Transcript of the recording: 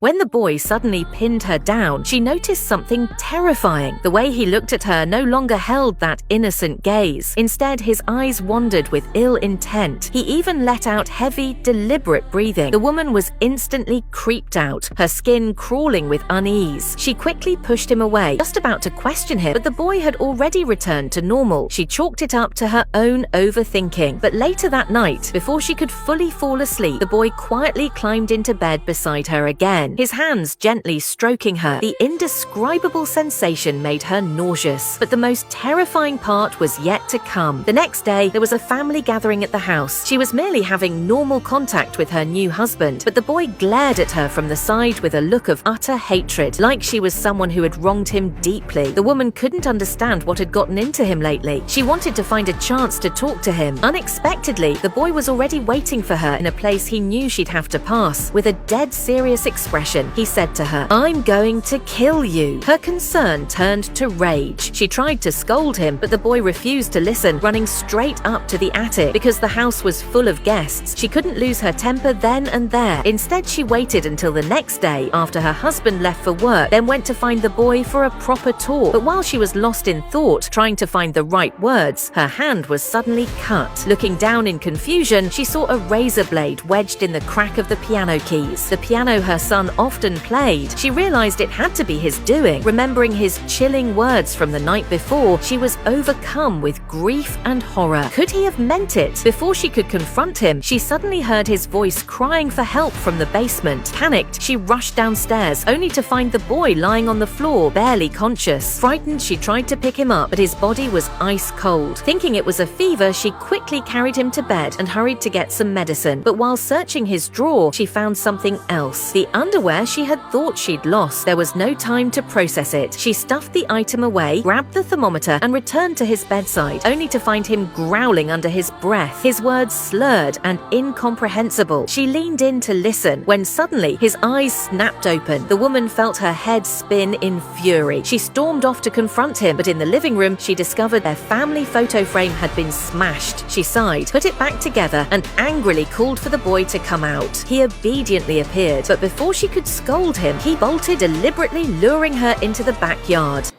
When the boy suddenly pinned her down, she noticed something terrifying. The way he looked at her no longer held that innocent gaze. Instead, his eyes wandered with ill intent. He even let out heavy, deliberate breathing. The woman was instantly creeped out, her skin crawling with unease. She quickly pushed him away, just about to question him, but the boy had already returned to normal. She chalked it up to her own overthinking. But later that night, before she could fully fall asleep, the boy quietly climbed into bed beside her again, his hands gently stroking her. The indescribable sensation made her nauseous, but the most terrifying part was yet to come. The next day, there was a family gathering at the house. She was merely having normal contact with her new husband, but the boy glared at her from the side with a look of utter hatred, like she was someone who had wronged him deeply. The woman couldn't understand what had gotten into him lately. She wanted to find a chance to talk to him. Unexpectedly, the boy was already waiting for her in a place he knew she'd have to pass. With a dead serious expression, he said to her, "I'm going to kill you." Her concern turned to rage. She tried to scold him, but the boy refused to listen, running straight up to the attic. Because the house was full of guests, she couldn't lose her temper then and there. Instead, she waited until the next day, after her husband left for work, then went to find the boy for a proper talk. But while she was lost in thought, trying to find the right words, her hand was suddenly cut. Looking down in confusion, she saw a razor blade wedged in the crack of the piano keys. The piano her son often played. She realized it had to be his doing. Remembering his chilling words from the night before, she was overcome with grief and horror. Could he have meant it? Before she could confront him, she suddenly heard his voice crying for help from the basement. Panicked, she rushed downstairs, only to find the boy lying on the floor, barely conscious. Frightened, she tried to pick him up, but his body was ice cold. Thinking it was a fever, she quickly carried him to bed and hurried to get some medicine. But while searching his drawer, she found something else. The underwear she had thought she'd lost. There was no time to process it. She stuffed the item away, grabbed the thermometer, and returned to his bedside, only to find him growling under his breath, his words slurred and incomprehensible. She leaned in to listen, when suddenly his eyes snapped open. The woman felt her head spin in fury. She stormed off to confront him, but in the living room, she discovered their family photo frame had been smashed. She sighed, put it back together, and angrily called for the boy to come out. He obediently appeared, but before she could scold him, he bolted, deliberately luring her into the backyard.